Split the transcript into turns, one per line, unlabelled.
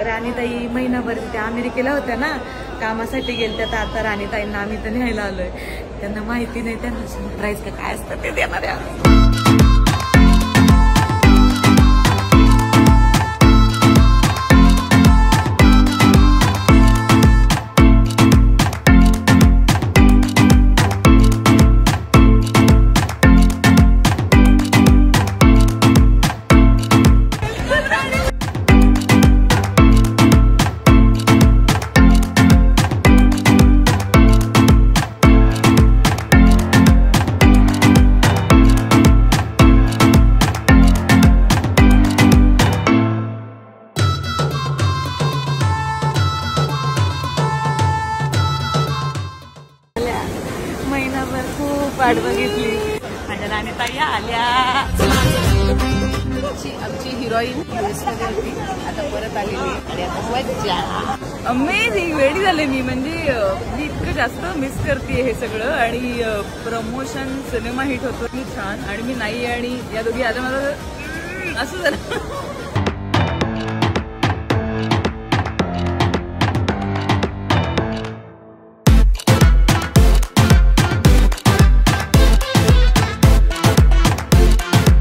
राणीताई महिनाभर त्या अमेरिकेला होत्या ना, कामासाठी गेल्या. तर आता राणीताईंना आम्ही तर न्यायला आलोय. त्यांना माहिती नाही, त्यांना सरप्राईज का काय असतं ते देणार आहे. महिनाभर खूप वाट बघितली. माझ्या राणीताई आल्या. आमची हिरोईन US मध्ये होती, आता परत आलेली आणि आता मज्जा. अमेझिंग वेडी झाले मी. म्हणजे मी इतकं जास्त मिस करते हे सगळं. आणि प्रमोशन सिनेमा हिट होतो, मी छान. आणि मी नाही, आणि या दोघी आता मला असं झालं.